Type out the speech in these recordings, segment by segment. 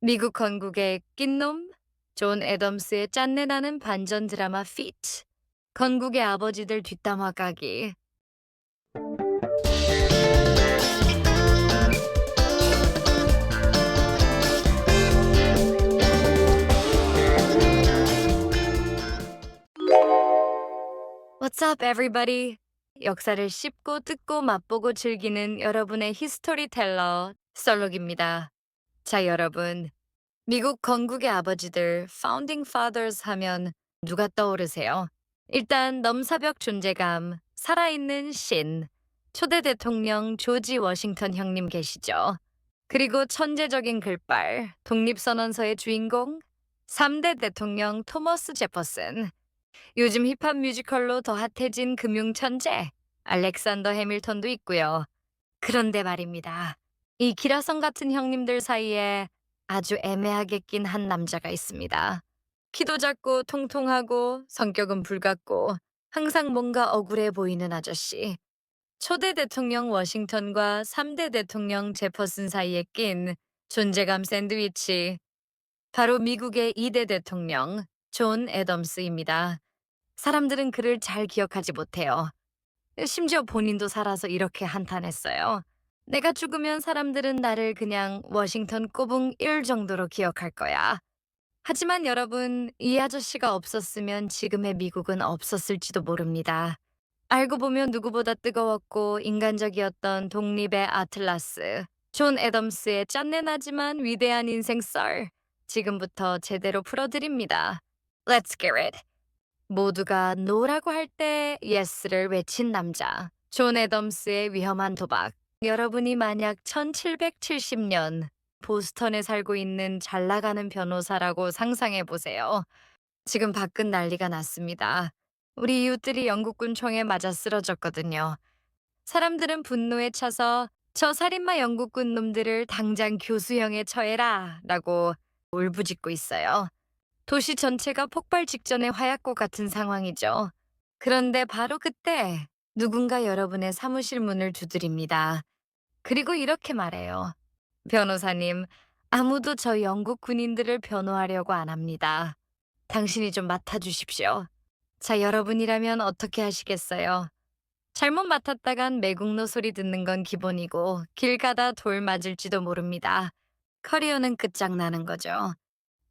미국 건국의 낀놈, 존 애덤스의 짠내나는 반전 드라마 피트, 건국의 아버지들 뒷담화 까기. What's up, everybody? 역사를 씹고 뜯고 맛보고 즐기는 여러분의 히스토리텔러 썰록입니다. 자, 여러분. 미국 건국의 아버지들, Founding Fathers 하면 누가 떠오르세요? 일단 넘사벽 존재감, 살아있는 신, 초대 대통령 조지 워싱턴 형님 계시죠? 그리고 천재적인 글발, 독립선언서의 주인공, 3대 대통령 토머스 제퍼슨, 요즘 힙합 뮤지컬로 더 핫해진 금융천재, 알렉산더 해밀턴도 있고요. 그런데 말입니다. 이 기라성 같은 형님들 사이에 아주 애매하게 낀 한 남자가 있습니다. 키도 작고 통통하고 성격은 불같고 항상 뭔가 억울해 보이는 아저씨. 초대 대통령 워싱턴과 3대 대통령 제퍼슨 사이에 낀 존재감 샌드위치. 바로 미국의 2대 대통령 존 애덤스입니다. 사람들은 그를 잘 기억하지 못해요. 심지어 본인도 살아서 이렇게 한탄했어요. 내가 죽으면 사람들은 나를 그냥 워싱턴 꼬붕 1 정도로 기억할 거야. 하지만 여러분, 이 아저씨가 없었으면 지금의 미국은 없었을지도 모릅니다. 알고 보면 누구보다 뜨거웠고 인간적이었던 독립의 아틀라스, 존 애덤스의 짠내나지만 위대한 인생 썰, 지금부터 제대로 풀어드립니다. Let's get it. 모두가 노라고 할 때 예스를 외친 남자, 존 애덤스의 위험한 도박. 여러분이 만약 1770년 보스턴에 살고 있는 잘 나가는 변호사라고 상상해 보세요. 지금 밖은 난리가 났습니다. 우리 이웃들이 영국군 총에 맞아 쓰러졌거든요. 사람들은 분노에 차서 저 살인마 영국군 놈들을 당장 교수형에 처해라 라고 울부짖고 있어요. 도시 전체가 폭발 직전의 화약고 같은 상황이죠. 그런데 바로 그때 누군가 여러분의 사무실 문을 두드립니다. 그리고 이렇게 말해요. 변호사님, 아무도 저 영국 군인들을 변호하려고 안 합니다. 당신이 좀 맡아주십시오. 자, 여러분이라면 어떻게 하시겠어요? 잘못 맡았다간 매국노 소리 듣는 건 기본이고 길 가다 돌 맞을지도 모릅니다. 커리어는 끝장나는 거죠.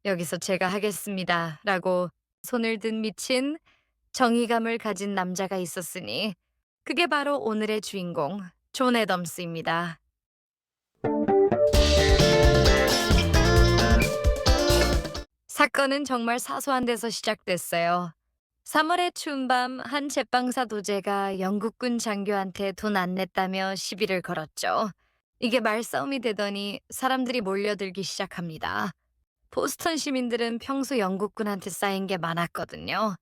여기서 제가 하겠습니다. 라고 손을 든 미친 정의감을 가진 남자가 있었으니 그게 바로 오늘의 주인공, 존 애덤스입니다. 사건은 정말 사소한 데서 시작됐어요. 3월의 추운 밤 한 제빵사 도제가 영국군 장교한테 돈 안 냈다며 시비를 걸었죠. 이게 말싸움이 되더니 사람들이 몰려들기 시작합니다. 보스턴 시민들은 평소 영국군한테 쌓인 게 많았거든요.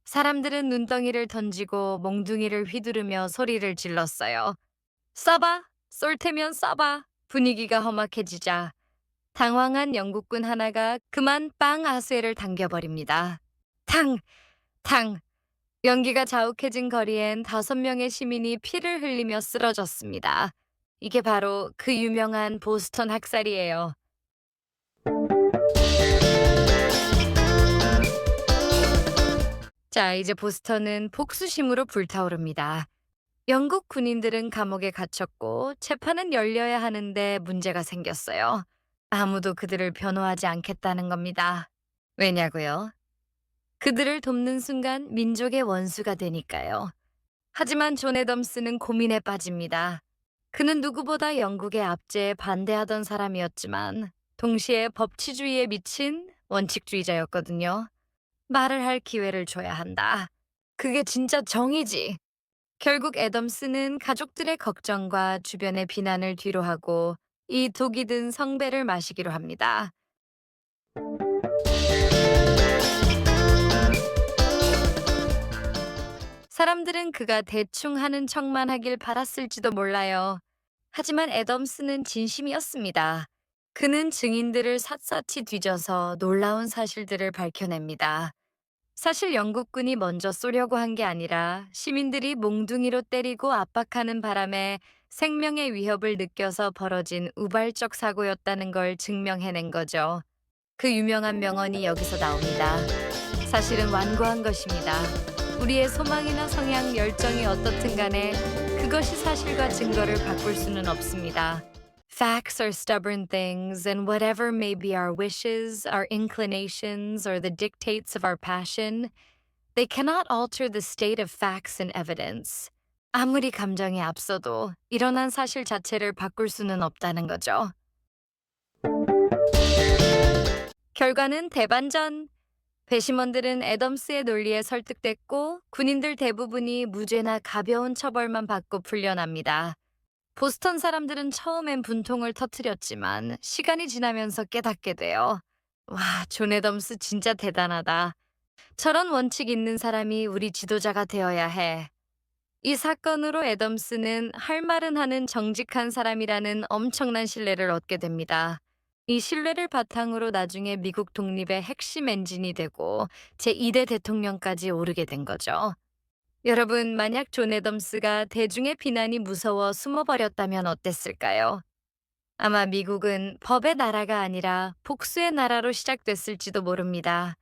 사람들은 눈덩이를 던지고 몽둥이를 휘두르며 소리를 질렀어요. 써봐! 쏠 테면 써봐! 분위기가 험악해지자 당황한 영국군 하나가 그만 빵 아수에를 당겨버립니다. 탕! 탕! 연기가 자욱해진 거리엔 5명의 시민이 피를 흘리며 쓰러졌습니다. 이게 바로 그 유명한 보스턴 학살이에요. 자, 이제 보스턴은 복수심으로 불타오릅니다. 영국 군인들은 감옥에 갇혔고 재판은 열려야 하는데 문제가 생겼어요. 아무도 그들을 변호하지 않겠다는 겁니다. 왜냐고요? 그들을 돕는 순간 민족의 원수가 되니까요. 하지만 존 애덤스는 고민에 빠집니다. 그는 누구보다 영국의 압제에 반대하던 사람이었지만 동시에 법치주의에 미친 원칙주의자였거든요. 말을 할 기회를 줘야 한다. 그게 진짜 정이지. 결국 애덤스는 가족들의 걱정과 주변의 비난을 뒤로하고 이 독이 든 성배를 마시기로 합니다. 사람들은 그가 대충 하는 척만 하길 바랐을지도 몰라요. 하지만 애덤스는 진심이었습니다. 그는 증인들을 샅샅이 뒤져서 놀라운 사실들을 밝혀냅니다. 사실 영국군이 먼저 쏘려고 한 게 아니라 시민들이 몽둥이로 때리고 압박하는 바람에 생명의 위협을 느껴서 벌어진 우발적 사고였다는 걸 증명해낸 거죠. 그 유명한 명언이 여기서 나옵니다. 사실은 완고한 것입니다. 우리의 소망이나 성향, 열정이 어떻든 간에 그것이 사실과 증거를 바꿀 수는 없습니다. Facts are stubborn things, and whatever may be our wishes, our inclinations, or the dictates of our passion, they cannot alter the state of facts and evidence. 아무리 감정이 앞서도 일어난 사실 자체를 바꿀 수는 없다는 거죠. 결과는 대반전. 배심원들은 애덤스의 논리에 설득됐고 군인들 대부분이 무죄나 가벼운 처벌만 받고 풀려납니다. 보스턴 사람들은 처음엔 분통을 터뜨렸지만 시간이 지나면서 깨닫게 돼요. 와, 존 애덤스 진짜 대단하다. 저런 원칙 있는 사람이 우리 지도자가 되어야 해. 이 사건으로 애덤스는 할 말은 하는 정직한 사람이라는 엄청난 신뢰를 얻게 됩니다. 이 신뢰를 바탕으로 나중에 미국 독립의 핵심 엔진이 되고 제2대 대통령까지 오르게 된 거죠. 여러분, 만약 존 애덤스가 대중의 비난이 무서워 숨어버렸다면 어땠을까요? 아마 미국은 법의 나라가 아니라 복수의 나라로 시작됐을지도 모릅니다.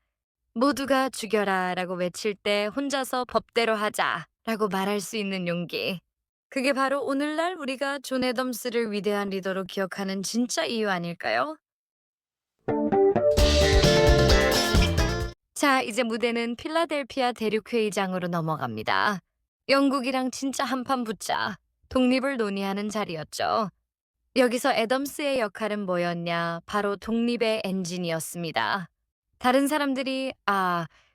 모두가 죽여라 라고 외칠 때 혼자서 법대로 하자 라고 말할 수 있는 용기. 그게 바로 오늘날 우리가 존 애덤스를 위대한 리더로 기억하는 진짜 이유 아닐까요? 자, 이제 무대는 필라델피아 대륙회의장으로 넘어갑니다. 영국이랑 진짜 한판 붙자 독립을 논의하는 자리였죠. 여기서 애덤스의 역할은 뭐였냐? 바로 독립의 엔진이었습니다. 다른 사람들이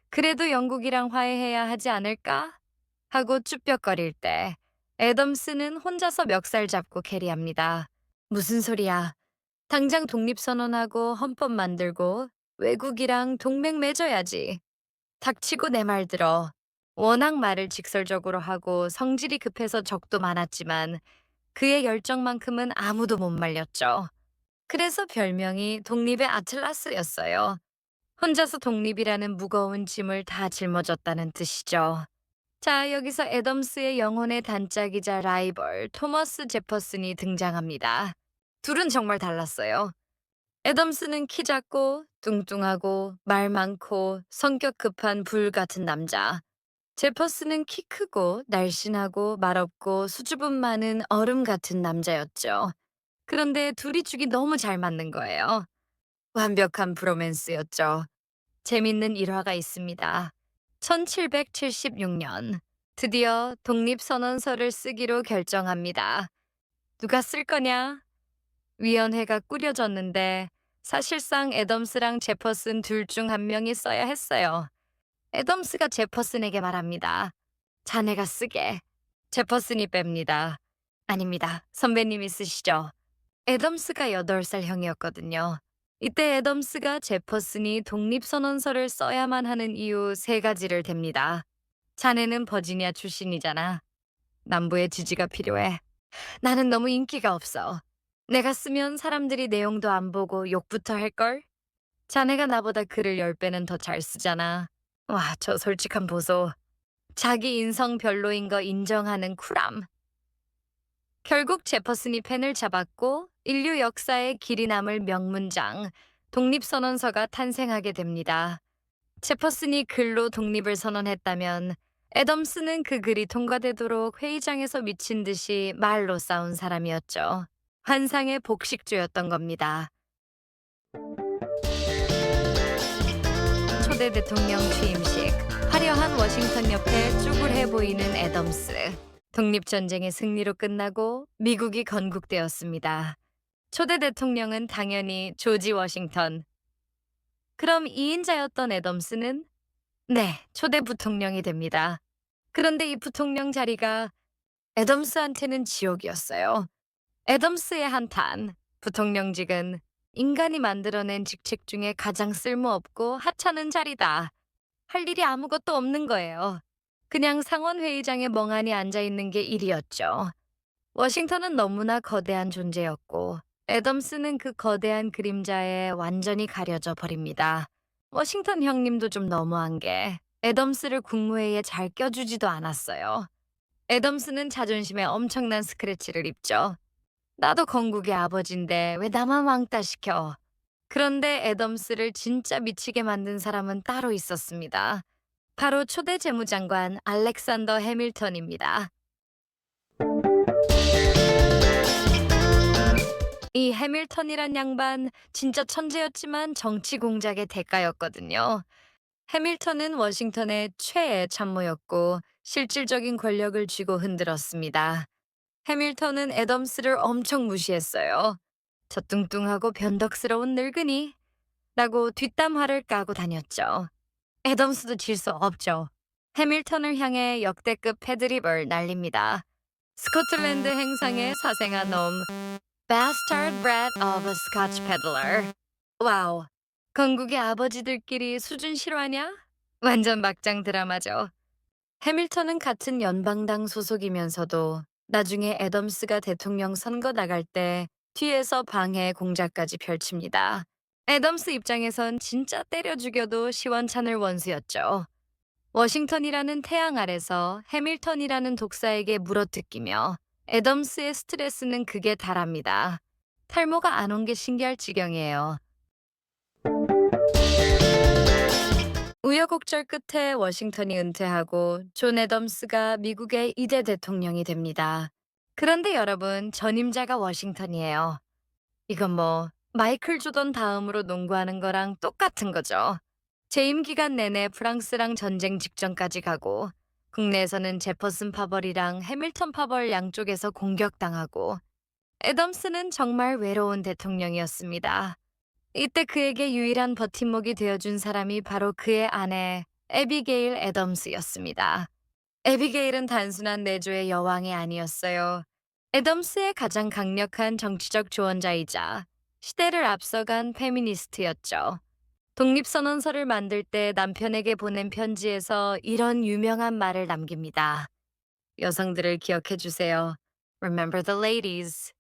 그래도 영국이랑 화해해야 하지 않을까? 하고 쭈뼛거릴 때 애덤스는 혼자서 멱살 잡고 캐리합니다. 무슨 소리야? 당장 독립선언하고 헌법 만들고 외국이랑 동맹 맺어야지. 닥치고 내 말 들어. 워낙 말을 직설적으로 하고 성질이 급해서 적도 많았지만 그의 열정만큼은 아무도 못 말렸죠. 그래서 별명이 독립의 아틀라스였어요. 혼자서 독립이라는 무거운 짐을 다 짊어졌다는 뜻이죠. 자, 여기서 애덤스의 영혼의 단짝이자 라이벌 토머스 제퍼슨이 등장합니다. 둘은 정말 달랐어요. 애덤스는 키 작고 뚱뚱하고 말 많고 성격 급한 불 같은 남자. 제퍼슨은 키 크고 날씬하고 말없고 수줍음 많은 얼음 같은 남자였죠. 그런데 둘이 죽이 너무 잘 맞는 거예요. 완벽한 브로맨스였죠. 재밌는 일화가 있습니다. 1776년 드디어 독립선언서를 쓰기로 결정합니다. 누가 쓸 거냐? 위원회가 꾸려졌는데 사실상 애덤스랑 제퍼슨 둘 중 한 명이 써야 했어요. 애덤스가 제퍼슨에게 말합니다. 자네가 쓰게. 제퍼슨이 뺍니다. 아닙니다. 선배님이 쓰시죠. 애덤스가 8살 형이었거든요. 이때 애덤스가 제퍼슨이 독립선언서를 써야만 하는 이유 3가지를 댑니다. 자네는 버지니아 출신이잖아. 남부의 지지가 필요해. 나는 너무 인기가 없어. 내가 쓰면 사람들이 내용도 안 보고 욕부터 할걸? 자네가 나보다 글을 10배는 더 잘 쓰잖아. 와, 저 솔직한 보소. 자기 인성 별로인 거 인정하는 쿨함. 결국 제퍼슨이 펜을 잡았고 인류 역사에 길이 남을 명문장, 독립선언서가 탄생하게 됩니다. 제퍼슨이 글로 독립을 선언했다면 애덤스는 그 글이 통과되도록 회의장에서 미친 듯이 말로 싸운 사람이었죠. 환상의 복식주였던 겁니다. 초대 대통령 취임식. 화려한 워싱턴 옆에 쭈글해 보이는 애덤스. 독립전쟁의 승리로 끝나고 미국이 건국되었습니다. 초대 대통령은 당연히 조지 워싱턴. 그럼 2인자였던 애덤스는 초대 부통령이 됩니다. 그런데 이 부통령 자리가 애덤스한테는 지옥이었어요. 애덤스의 한탄, 부통령직은 인간이 만들어낸 직책 중에 가장 쓸모없고 하찮은 자리다. 할 일이 아무것도 없는 거예요. 그냥 상원회의장에 멍하니 앉아있는 게 일이었죠. 워싱턴은 너무나 거대한 존재였고 애덤스는 그 거대한 그림자에 완전히 가려져 버립니다. 워싱턴 형님도 좀 너무한 게 애덤스를 국무회의에 잘 껴주지도 않았어요. 애덤스는 자존심에 엄청난 스크래치를 입죠. 나도 건국의 아버지인데 왜 나만 왕따 시켜? 그런데 애덤스를 진짜 미치게 만든 사람은 따로 있었습니다. 바로 초대 재무장관 알렉산더 해밀턴입니다. 이 해밀턴이란 양반 진짜 천재였지만 정치 공작의 대가였거든요. 해밀턴은 워싱턴의 최애 참모였고 실질적인 권력을 쥐고 흔들었습니다. 해밀턴은 애덤스를 엄청 무시했어요. 저 뚱뚱하고 변덕스러운 늙은이 라고 뒷담화를 까고 다녔죠. 애덤스도 질 수 없죠. 해밀턴을 향해 역대급 패드립을 날립니다. 스코틀랜드 행상의 사생아 놈, Bastard brat of a Scotch peddler. 와우, 건국의 아버지들끼리 수준 실화냐? 완전 막장 드라마죠. 해밀턴은 같은 연방당 소속이면서도 나중에 애덤스가 대통령 선거 나갈 때 뒤에서 방해 공작까지 펼칩니다. 애덤스 입장에선 진짜 때려 죽여도 시원찮을 원수였죠. 워싱턴이라는 태양 아래서 해밀턴이라는 독사에게 물어뜯기며 애덤스의 스트레스는 극에 달합니다. 탈모가 안 온 게 신기할 지경이에요. 우여곡절 끝에 워싱턴이 은퇴하고 존 애덤스가 미국의 2대 대통령이 됩니다. 그런데 여러분, 전임자가 워싱턴이에요. 이건 뭐 마이클 조던 다음으로 농구하는 거랑 똑같은 거죠. 재임 기간 내내 프랑스랑 전쟁 직전까지 가고 국내에서는 제퍼슨 파벌이랑 해밀턴 파벌 양쪽에서 공격당하고 애덤스는 정말 외로운 대통령이었습니다. 이때 그에게 유일한 버팀목이 되어준 사람이 바로 그의 아내 애비게일 애덤스였습니다. 애비게일은 단순한 내조의 여왕이 아니었어요. 애덤스의 가장 강력한 정치적 조언자이자 시대를 앞서간 페미니스트였죠. 독립선언서를 만들 때 남편에게 보낸 편지에서 이런 유명한 말을 남깁니다. 여성들을 기억해 주세요. Remember the ladies.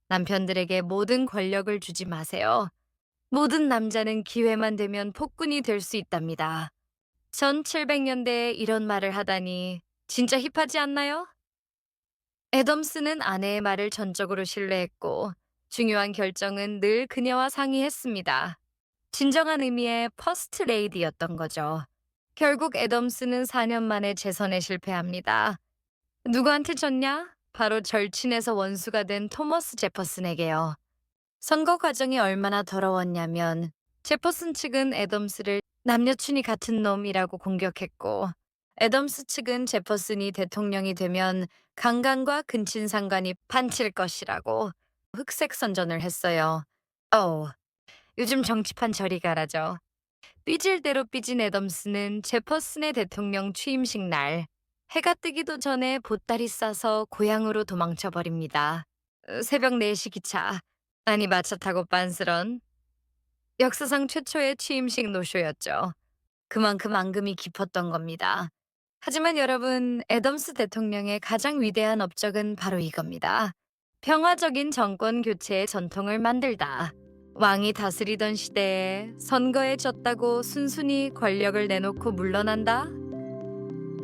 남편들에게 모든 권력을 주지 마세요. 모든 남자는 기회만 되면 폭군이 될 수 있답니다. 1700년대에 이런 말을 하다니 진짜 힙하지 않나요? 애덤스는 아내의 말을 전적으로 신뢰했고 중요한 결정은 늘 그녀와 상의했습니다. 진정한 의미의 퍼스트 레이디였던 거죠. 결국 애덤스는 4년 만에 재선에 실패합니다. 누구한테 졌냐? 바로 절친에서 원수가 된 토머스 제퍼슨에게요. 선거 과정이 얼마나 더러웠냐면 제퍼슨 측은 애덤스를 남녀춘이 같은 놈이라고 공격했고 애덤스 측은 제퍼슨이 대통령이 되면 강간과 근친상간이 판칠 것이라고 흑색 선전을 했어요. 요즘 정치판 저리 가라죠. 삐질 대로 삐진 애덤스는 제퍼슨의 대통령 취임식 날 해가 뜨기도 전에 보따리 싸서 고향으로 도망쳐 버립니다. 새벽 4시 기차, 아니 마차 타고 빤스런. 역사상 최초의 취임식 노쇼였죠. 그만큼 앙금이 깊었던 겁니다. 하지만 여러분, 애덤스 대통령의 가장 위대한 업적은 바로 이겁니다. 평화적인 정권 교체의 전통을 만들다. 왕이 다스리던 시대에 선거에 졌다고 순순히 권력을 내놓고 물러난다?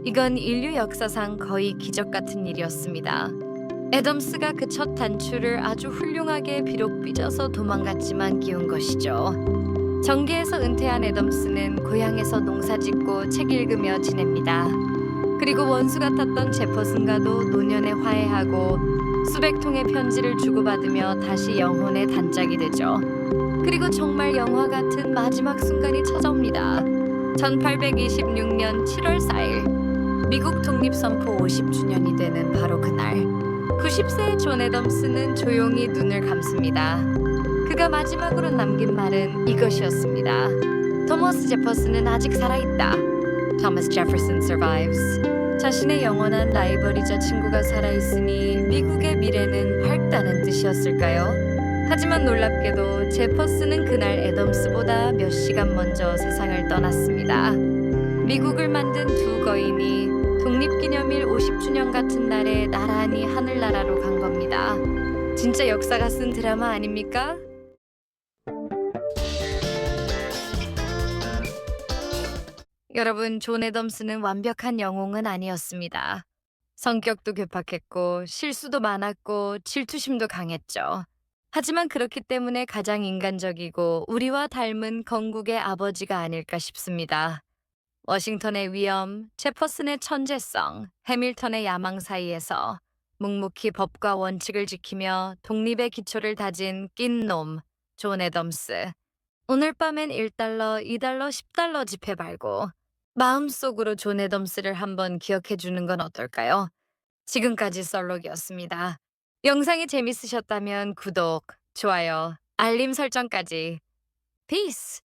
이건 인류 역사상 거의 기적 같은 일이었습니다. 애덤스가 그 첫 단추를 아주 훌륭하게 비록 삐져서 도망갔지만 끼운 것이죠. 정계에서 은퇴한 애덤스는 고향에서 농사짓고 책 읽으며 지냅니다. 그리고 원수 같았던 제퍼슨과도 노년에 화해하고 수백 통의 편지를 주고받으며 다시 영혼의 단짝이 되죠. 그리고 정말 영화 같은 마지막 순간이 찾아옵니다. 1826년 7월 4일, 미국 독립선포 50주년이 되는 바로 그날, 90세의 존 애덤스는 조용히 눈을 감습니다. 그가 마지막으로 남긴 말은 이것이었습니다. 토머스 제퍼슨은 아직 살아있다. Thomas Jefferson survives. 자신의 영원한 라이벌이자 친구가 살아있으니 미국의 미래는 밝다는 뜻이었을까요? 하지만 놀랍게도 제퍼슨은 그날 애덤스보다 몇 시간 먼저 세상을 떠났습니다. 미국을 만든 두 거인이 독립기념일 50주년 같은 날에 나란히 하늘나라로 간 겁니다. 진짜 역사가 쓴 드라마 아닙니까? 여러분, 존 애덤스는 완벽한 영웅은 아니었습니다. 성격도 괴팍했고 실수도 많았고 질투심도 강했죠. 하지만 그렇기 때문에 가장 인간적이고 우리와 닮은 건국의 아버지가 아닐까 싶습니다. 워싱턴의 위엄, 제퍼슨의 천재성, 해밀턴의 야망 사이에서 묵묵히 법과 원칙을 지키며 독립의 기초를 다진 낀 놈, 존 애덤스. 오늘 밤엔 1달러, 2달러, 10달러 지폐 말고 마음속으로 존 애덤스를 한번 기억해 주는 건 어떨까요? 지금까지 썰록이었습니다. 영상이 재밌으셨다면 구독, 좋아요, 알림 설정까지. 피스!